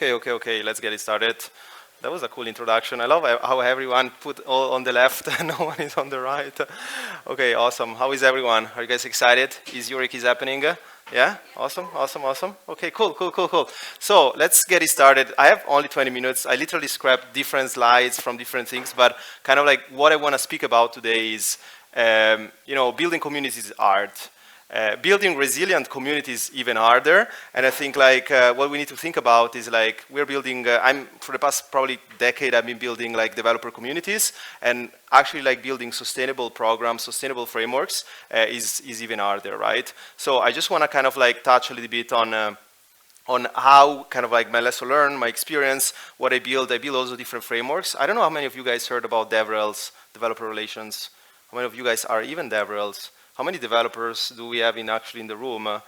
Okay. Let's get it started. That was a cool introduction. I love how everyone put all on the left and no one is on the right. Okay, awesome. How is everyone? Are you guys excited? Is Zurich is happening? Yeah? Awesome. Okay, cool. So let's get it started. I have only 20 minutes. I literally scrapped different slides from different things, but kind of like what I want to speak about today is, building communities is art. Building resilient communities even harder, and I think like what we need to think about is like we're building. For the past probably decade I've been building like developer communities, and actually like building sustainable programs, sustainable frameworks is even harder, right? So I just want to kind of like touch a little bit on how kind of like my lesson learned, my experience, what I build. I build also different frameworks. I don't know how many of you guys heard about DevRels, developer relations. How many of you guys are even DevRels? How many developers do we have in the room?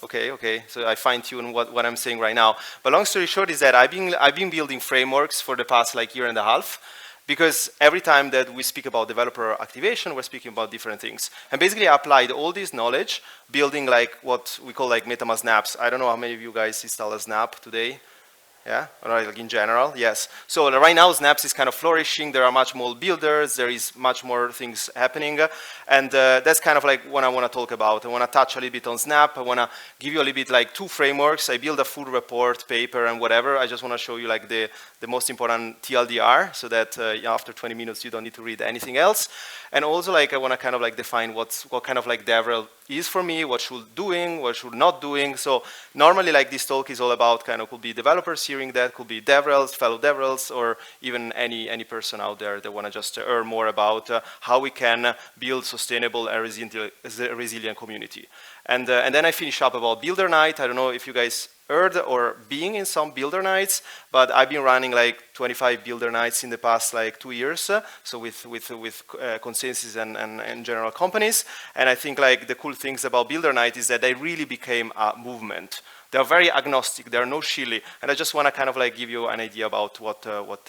Okay. So I fine-tune what I'm saying right now. But long story short is that I've been building frameworks for the past like year and a half, because every time that we speak about developer activation, we're speaking about different things. And basically I applied all this knowledge, building like what we call like MetaMask snaps. I don't know how many of you guys install a snap today. Yeah, right, like in general, yes. So right now Snaps is kind of flourishing. There are much more builders. There is much more things happening. And that's kind of like what I want to talk about. I want to touch a little bit on Snap. I want to give you a little bit like two frameworks. I build a full report, paper, and whatever. I just want to show you like the most important TLDR, so that after 20 minutes you don't need to read anything else. And also like I want to kind of like define what kind of like DevRel is for me, what should doing, what should not doing. So normally like this talk is all about kind of could be developers hearing that, could be DevRels, fellow DevRels, or even any person out there that want to just learn more about how we can build sustainable and resilient community. And then I finish up about Builder Night. I don't know if you guys heard or being in some Builder Nights, but I've been running like 25 Builder Nights in the past like 2 years, so with consensus and general companies. And I think like the cool things about Builder Night is that they really became a movement. They're very agnostic, they're no chili, and I just want to kind of like give you an idea about what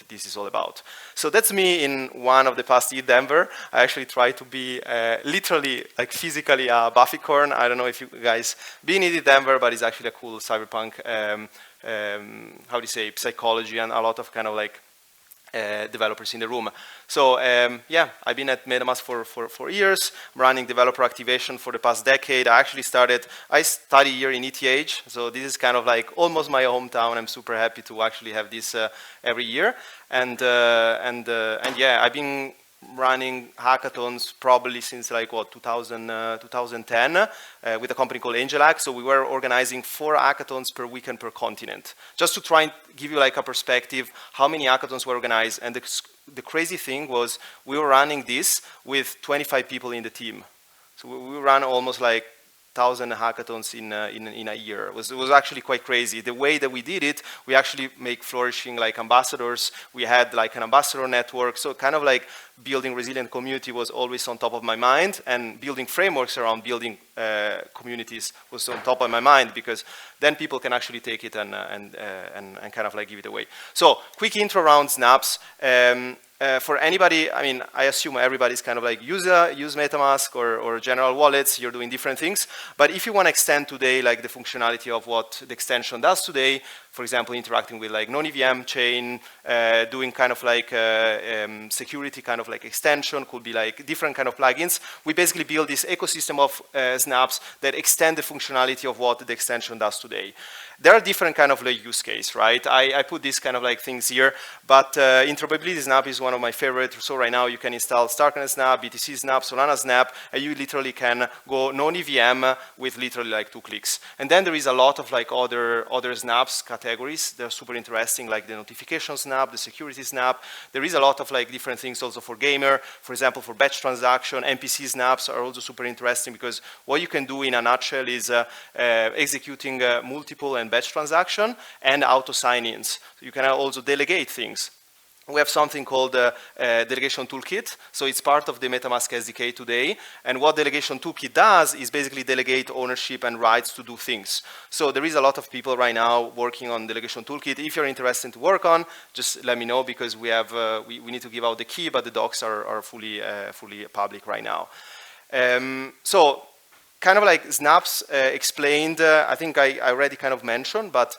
this is all about. So that's me in one of the past ETH Denver. I actually try to be literally, like physically a Buffycorn. I don't know if you guys been in ETH Denver, but it's actually a cool cyberpunk, how do you say, psychology, and a lot of kind of like developers in the room. So yeah, I've been at MetaMask for 4 years, running developer activation for the past decade. I study here in ETH, so this is kind of like almost my hometown. I'm super happy to actually have this every year. And yeah, I've been running hackathons probably since like 2010 with a company called AngelHack. So we were organizing 4 hackathons per weekend per continent, just to try and give you like a perspective how many hackathons were organized. And the crazy thing was we were running this with 25 people in the team. So we ran almost like 1,000 hackathons in a year. It was actually quite crazy. The way that we did it, we actually make flourishing like ambassadors. We had like an ambassador network. So kind of like building resilient community was always on top of my mind, and building frameworks around building communities was on top of my mind, because then people can actually take it and kind of like give it away. So quick intro around snaps. For anybody, I mean, I assume everybody's kind of like use MetaMask or general wallets. You're doing different things. But if you want to extend today like the functionality of what the extension does today, for example, interacting with like non-EVM chain, doing kind of like security kind of like extension, could be like different kind of plugins. We basically build this ecosystem of snaps that extend the functionality of what the extension does today. There are different kind of like use case, right? I put these kind of like things here, but interoperability snap is one of my favorites. So right now you can install Starknet snap, BTC snap, Solana snap, and you literally can go non-EVM with literally like 2 clicks. And then there is a lot of like other snaps categories. They're super interesting, like the notification snap, the security snap. There is a lot of like different things also for gamer. For example, for batch transaction, NPC snaps are also super interesting, because what you can do in a nutshell is executing multiple and batch transaction and auto sign-ins. So you can also delegate things. We have something called Delegation Toolkit. So it's part of the MetaMask SDK today. And what Delegation Toolkit does is basically delegate ownership and rights to do things. So there is a lot of people right now working on Delegation Toolkit. If you're interested to work on, just let me know, because we have we need to give out the key, but the docs are fully public right now. So kind of like snaps explained, I think I already kind of mentioned, but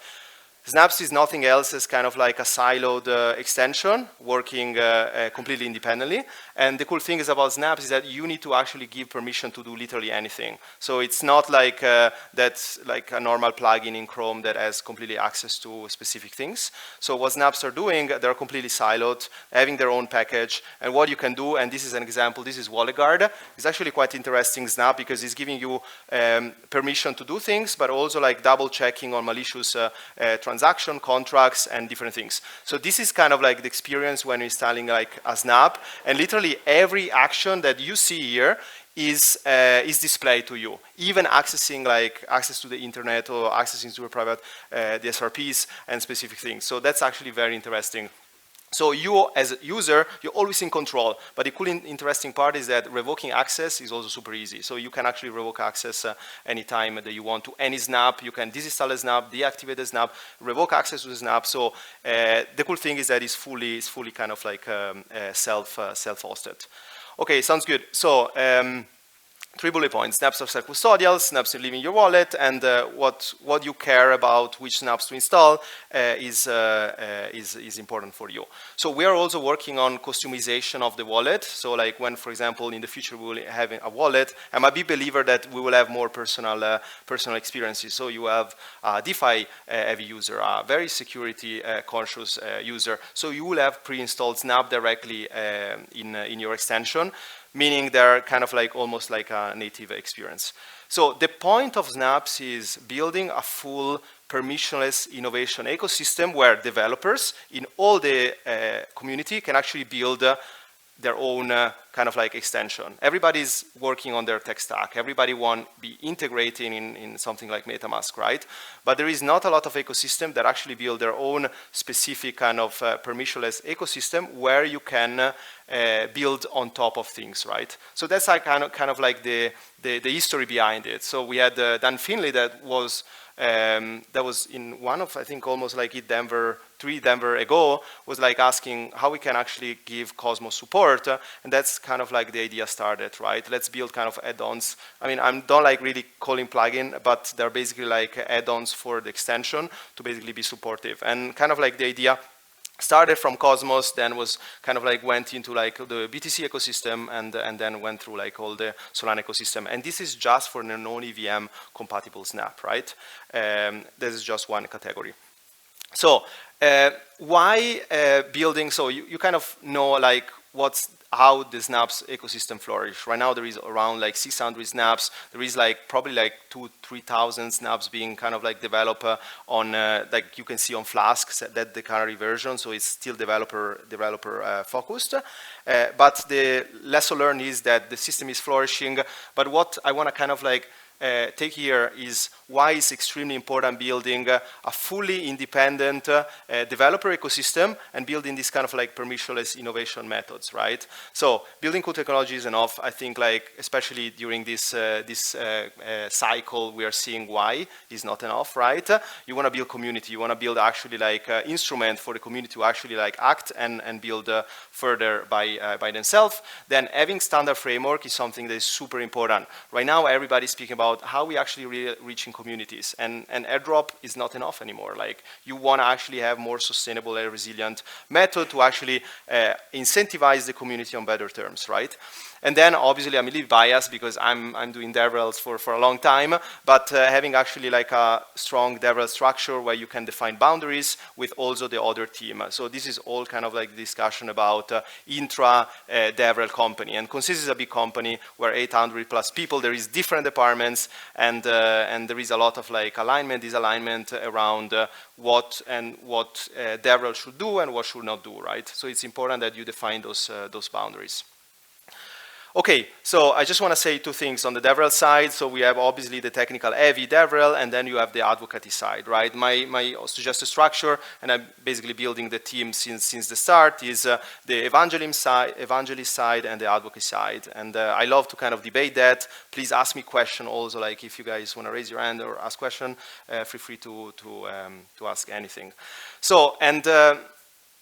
Snaps is nothing else as kind of like a siloed extension working completely independently. And the cool thing is about Snaps is that you need to actually give permission to do literally anything. So it's not like that's like a normal plugin in Chrome that has completely access to specific things. So what Snaps are doing, they're completely siloed, having their own package. And what you can do, and this is an example, this is Wallet Guard. It's actually quite interesting Snap because it's giving you permission to do things, but also like double checking on malicious transaction contracts and different things. So this is kind of like the experience when installing like a Snap, and literally every action that you see here is displayed to you, even accessing like access to the internet or accessing super private the SRPs and specific things. So that's actually very interesting. So you, as a user, you're always in control. But the cool, interesting part is that revoking access is also super easy. So you can actually revoke access anytime that you want to any Snap. You can disinstall a Snap, deactivate a Snap, revoke access to the Snap. So the cool thing is that it's fully kind of like self-hosted. Okay, sounds good. So 3 bullet points: snaps are self-custodial, snaps are leaving your wallet, and what you care about, which snaps to install, is important for you. So we are also working on customization of the wallet. So like when, for example, in the future we will have a wallet, I'm a big believer that we will have more personal experiences. So you have a DeFi heavy user, a very security conscious user. So you will have pre-installed Snap directly in your extension, meaning they're kind of like almost like a native experience. So the point of Snaps is building a full permissionless innovation ecosystem where developers in all the community can actually build their own kind of like extension. Everybody's working on their tech stack. Everybody want to be integrating in something like MetaMask, right? But there is not a lot of ecosystem that actually build their own specific kind of permissionless ecosystem where you can build on top of things, right? So that's like kind of like the history behind it. So we had Dan Finley that was in one of, I think, almost like three Denver ago, was like asking how we can actually give Cosmos support, and that's kind of like the idea started, right? Let's build kind of add-ons. I mean, I don't like really calling plugin, but they're basically like add-ons for the extension to basically be supportive. And kind of like the idea started from Cosmos, then was kind of like went into like the BTC ecosystem, and then went through like all the Solana ecosystem. And this is just for the non-EVM compatible Snap, right? This is just one category. So why building? So you kind of know like how the Snaps ecosystem flourish. Right now there is around like 600 Snaps. There is like probably like 2,000-3,000 Snaps being kind of like developed on like you can see on Flask, that the current version. So it's still developer focused. But the lesson learned is that the system is flourishing. But what I want to kind of like take here is why it's extremely important building a fully independent developer ecosystem and building this kind of like permissionless innovation methods, right? So building cool technology is enough. I think like especially during this cycle we are seeing why is not enough, right? You want to build community. You want to build actually like instrument for the community to actually like act and build further by themselves. Then having standard framework is something that is super important. Right now everybody's speaking about how we actually reaching communities, and airdrop is not enough anymore. Like you want to actually have more sustainable and resilient method to actually incentivize the community on better terms, right? And then obviously I'm a little biased because I'm doing DevRels for a long time, but having actually like a strong DevRel structure where you can define boundaries with also the other team. So this is all kind of like discussion about intra DevRel company. And Consist is a big company where 800 plus people, there is different departments, and there is a lot of like alignment, disalignment around what DevRel should do and what should not do, right? So it's important that you define those boundaries. Okay, so I just want to say two things on the DevRel side. So we have obviously the technical heavy DevRel, and then you have the advocacy side, right? My suggested structure, and I'm basically building the team since the start, is the evangelist side and the advocacy side. And I love to kind of debate that. Please ask me question also, like if you guys want to raise your hand or ask question, feel free to ask anything. So, and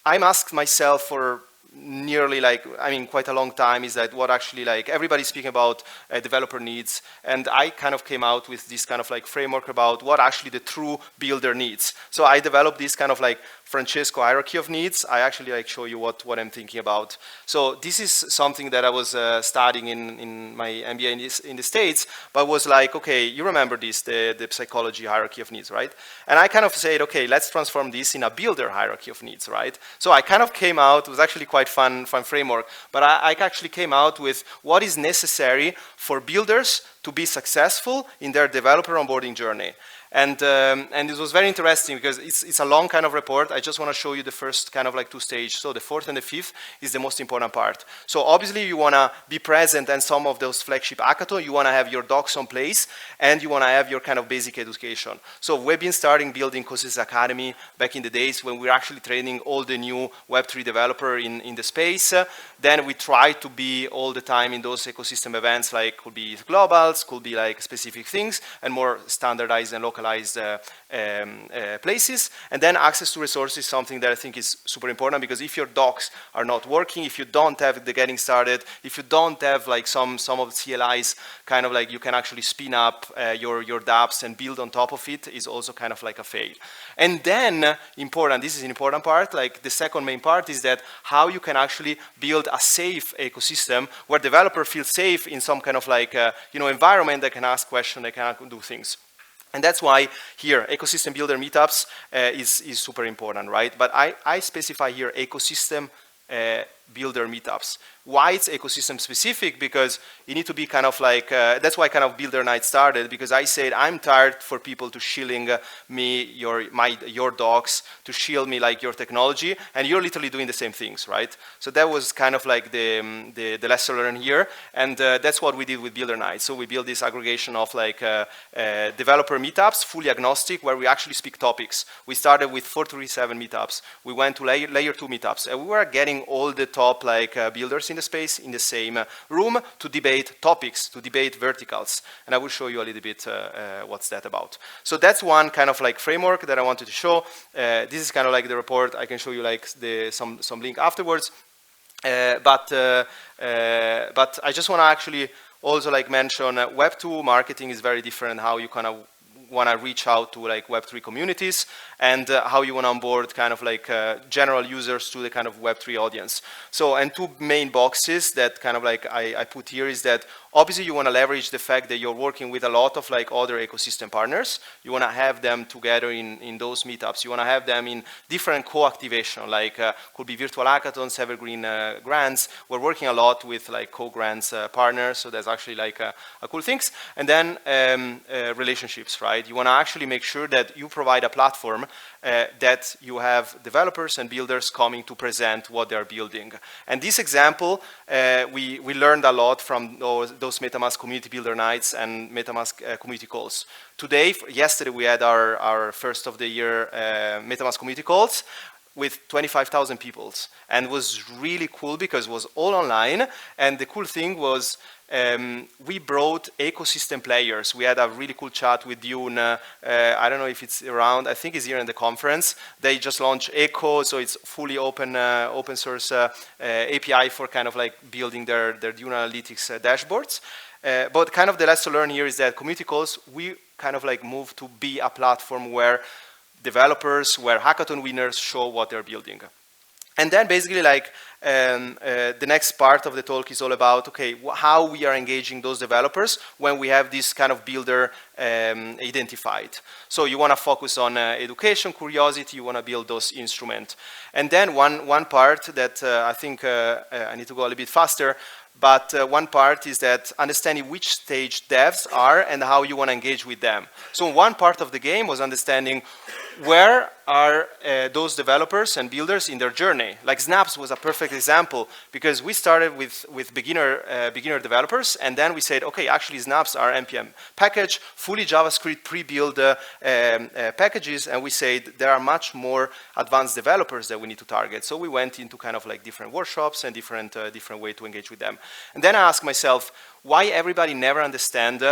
I'm asked myself for nearly like, I mean, quite a long time, is that what actually like everybody's speaking about developer needs, and I kind of came out with this kind of like framework about what actually the true builder needs. So I developed this kind of like Francesco hierarchy of needs. I actually like show you what I'm thinking about. So this is something that I was studying in my MBA in the States, but was like, okay, you remember this, the psychology hierarchy of needs, right? And I kind of said, okay, let's transform this in a builder hierarchy of needs, right? So I kind of came out, it was actually quite fun framework, but I actually came out with what is necessary for builders to be successful in their developer onboarding journey. And it was very interesting because it's a long kind of report. I just want to show you the first kind of like 2 stages. So the 4th and the 5th is the most important part. So obviously you want to be present in some of those flagship hackathons. You want to have your docs on place, and you want to have your kind of basic education. So we've been starting building Courses Academy back in the days when we were actually training all the new Web3 developer in the space. Then we try to be all the time in those ecosystem events, like could be globals, could be like specific things, and more standardized and localized places. And then access to resources is something that I think is super important, because if your docs are not working, if you don't have the getting started, if you don't have like some of the CLIs kind of like you can actually spin up your dApps and build on top of it, is also kind of like a fail. And then important, this is an important part, like the second main part is that how you can actually build a safe ecosystem where developer feel safe in some kind of like environment. They can ask questions, they can do things. And that's why here, ecosystem builder meetups is super important, right? But I specify here ecosystem builder meetups. Why it's ecosystem specific? Because you need to be kind of like, that's why kind of Builder Night started, because I said I'm tired for people to shilling me your docs, to shill me like your technology, and you're literally doing the same things, right? So that was kind of like the lesson learned here, and that's what we did with Builder Night. So we built this aggregation of like developer meetups, fully agnostic, where we actually speak topics. We started with 437 meetups. We went to layer 2 meetups, and we were getting all the top like builders in the space in the same room to debate topics, to debate verticals. And I will show you a little bit what's that about. So that's one kind of like framework that I wanted to show. This is kind of like the report. I can show you like some link afterwards. But I just want to actually also like mention Web 2 marketing is very different, how you kind of want to reach out to like Web3 communities, and how you want to onboard kind of like general users to the kind of Web3 audience. So, and 2 main boxes that kind of like I put here is that obviously you want to leverage the fact that you're working with a lot of like other ecosystem partners. You want to have them together in those meetups. You want to have them in different co-activation, like could be virtual hackathons, evergreen grants. We're working a lot with like co-grants partners, so that's actually like a cool things. And then relationships, right? You want to actually make sure that you provide a platform that you have developers and builders coming to present what they're building. And this example, we learned a lot from those MetaMask community builder nights and MetaMask community calls. Yesterday we had our first of the year MetaMask community calls with 25,000 people, and was really cool because it was all online. And the cool thing was we brought ecosystem players. We had a really cool chat with Dune. I don't know if it's around. I think it's here in the conference. They just launched Echo, so it's fully open source API for kind of like building their Dune Analytics dashboards. But kind of the lesson learned here is that community calls, we kind of like move to be a platform where developers, where hackathon winners show what they're building. And then basically like the next part of the talk is all about, okay, how we are engaging those developers when we have this kind of builder identified. So you want to focus on education, curiosity, you want to build those instruments. And then one part that I think I need to go a little bit faster, but one part is that understanding which stage devs are and how you want to engage with them. So one part of the game was understanding where are those developers and builders in their journey. Like Snaps was a perfect example, because we started with beginner developers, and then we said, okay, actually Snaps are NPM package, fully JavaScript pre-built packages, and we said there are much more advanced developers that we need to target. So we went into kind of like different workshops and different way to engage with them. And then I asked myself, why everybody never understand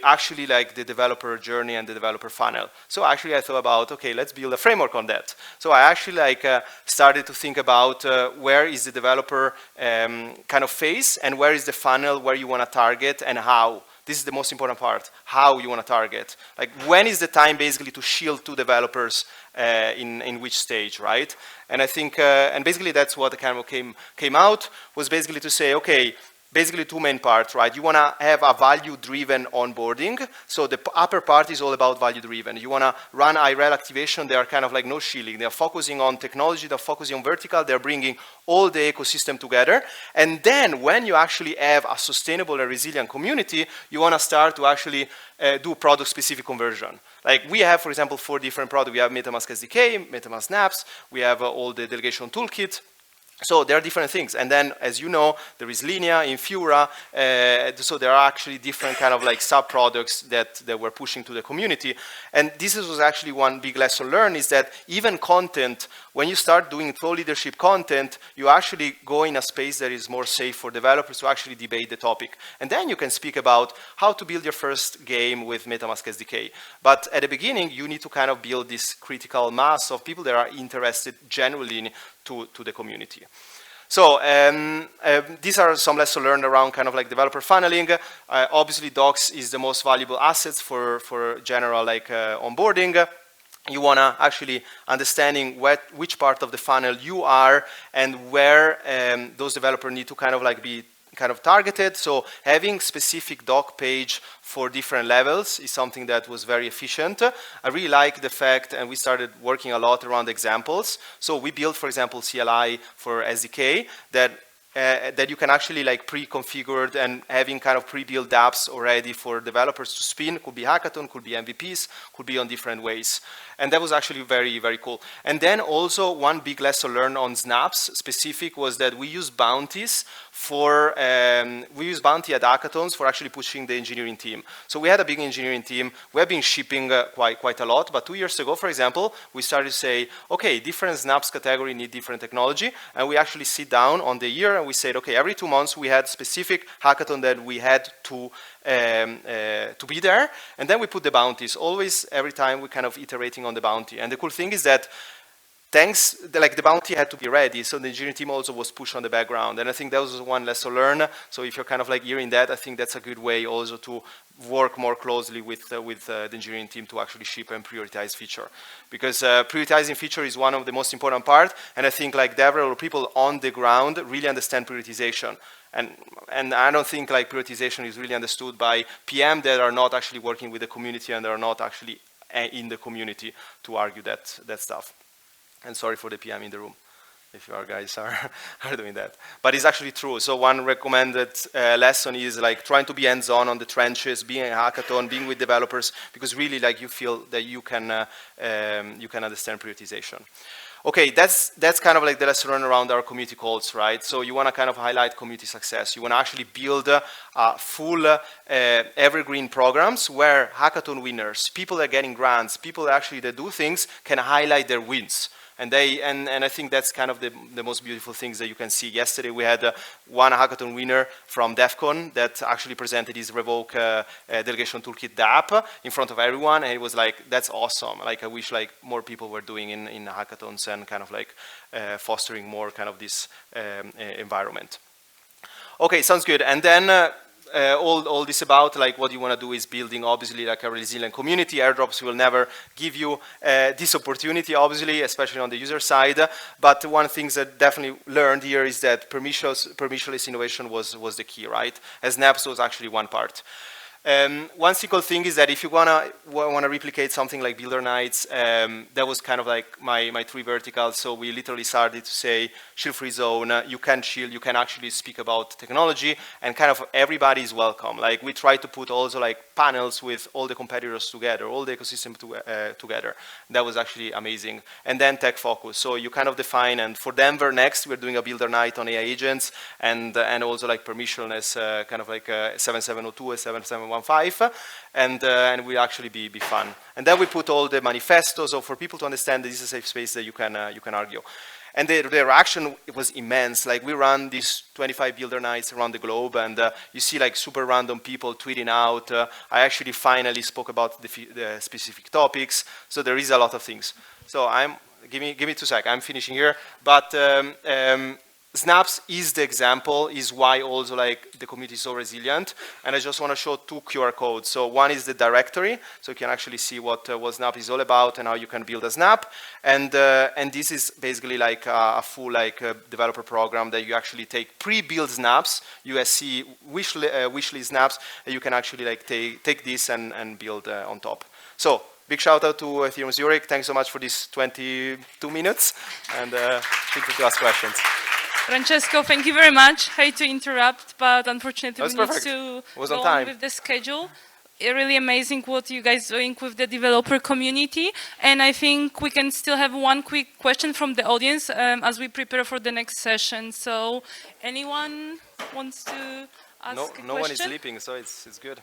actually like the developer journey and the developer funnel. So actually I thought about, okay, let's build a framework on that. So I actually like started to think about where is the developer kind of phase and where is the funnel where you want to target and how. This is the most important part, how you want to target. Like when is the time basically to shield to developers in which stage, right? And I think, and basically that's what kind of came out, was basically to say, okay, basically two main parts, right? You want to have a value-driven onboarding. So the upper part is all about value-driven. You want to run IRL activation. They are kind of like no shielding. They are focusing on technology. They're focusing on vertical. They're bringing all the ecosystem together. And then when you actually have a sustainable and resilient community, you want to start to actually do product-specific conversion. Like we have, for example, 4 different products. We have MetaMask SDK, MetaMask Snaps. We have all the delegation toolkit. So there are different things, and then, as you know, there is Linea, Infura, so there are actually different kind of like sub-products that we're pushing to the community, and this was actually one big lesson learned, is that even content, when you start doing thought leadership content, you actually go in a space that is more safe for developers to actually debate the topic, and then you can speak about how to build your first game with MetaMask SDK. But at the beginning, you need to kind of build this critical mass of people that are interested genuinely to the community. So these are some lessons learned around kind of like developer funneling. Obviously, docs is the most valuable assets for general like onboarding. You want to actually understanding which part of the funnel you are and where those developers need to kind of like be kind of targeted. So having specific doc page for different levels is something that was very efficient. I really like the fact, and we started working a lot around examples. So we built, for example, CLI for SDK that you can actually like pre-configured and having kind of pre-built apps already for developers to spin. Could be hackathon, could be MVPs, could be on different ways. And that was actually very, very cool. And then also one big lesson learned on Snaps specific was that we use bounties for, we use bounty at hackathons for actually pushing the engineering team. So we had a big engineering team. We have been shipping quite a lot, but 2 years ago, for example, we started to say, okay, different Snaps category need different technology, and we actually sit down on the year and we said, okay, every 2 months we had specific hackathon that we had to be there, and then we put the bounties. Always, every time we kind of iterating on the bounty. And the cool thing is that the bounty had to be ready, so the engineering team also was pushed on the background. And I think that was one lesson learned. So if you're kind of like hearing that, I think that's a good way also to work more closely with the engineering team to actually ship and prioritize feature. Because prioritizing feature is one of the most important part, and I think like developer people on the ground really understand prioritization. And I don't think like prioritization is really understood by PM that are not actually working with the community and are not actually in the community to argue that stuff. And sorry for the PM in the room, if you guys are doing that. But it's actually true. So one recommended lesson is like trying to be hands-on on the trenches, being a hackathon, being with developers, because really like you feel that you can understand prioritization. Okay, that's kind of like the lesson learned around our community calls, right? So you want to kind of highlight community success. You want to actually build full evergreen programs where hackathon winners, people that are getting grants, people that do things can highlight their wins. And I think that's kind of the most beautiful things that you can see. Yesterday we had one hackathon winner from DEF CON that actually presented his Revoke delegation toolkit, the app, in front of everyone, and it was like, that's awesome. Like I wish like more people were doing in hackathons and kind of like fostering more kind of this environment. Okay, sounds good. And then all this about like what you want to do is building obviously like a resilient community. Airdrops will never give you this opportunity, obviously, especially on the user side. But one thing that definitely learned here is that permissionless innovation was the key, right? As Snaps was actually one part. One single thing is that if you wanna replicate something like Builder Nights, that was kind of like my 3 verticals. So we literally started to say shield-free zone. You can shield. You can actually speak about technology, and kind of everybody is welcome. Like we try to put also like panels with all the competitors together, all the ecosystem together. That was actually amazing. And then tech focus. So you kind of define. And for Denver next, we're doing a Builder Night on AI agents, and also like permissionless, kind of like 7702 and 7715, and will actually be fun. And then we put all the manifestos, so for people to understand that this is a safe space that you can argue. And the reaction was immense. Like we run these 25 builder nights around the globe, and you see like super random people tweeting out. I actually finally spoke about the specific topics. So there is a lot of things. So give me 2 seconds. I'm finishing here. But Snaps is the example, is why also like the community is so resilient. And I just want to show 2 QR codes. So one is the directory, so you can actually see what Snap is all about and how you can build a Snap. And this is basically like a full like developer program that you actually take pre-built snaps, USC wishlist snaps, and you can actually like take this and build on top. So big shout out to Ethereum Zurich. Thanks so much for these 22 minutes, and feel free to ask questions. Francesco, thank you very much. Hate to interrupt, but unfortunately we need to go on with the schedule. Really amazing what you guys are doing with the developer community. And I think we can still have one quick question from the audience as we prepare for the next session. So anyone wants to ask a question? No one is sleeping, so it's good.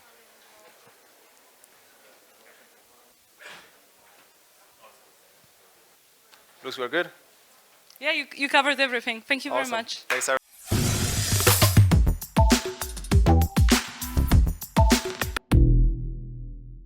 Looks we're good. Yeah, you covered everything. Thank you very much. Thanks,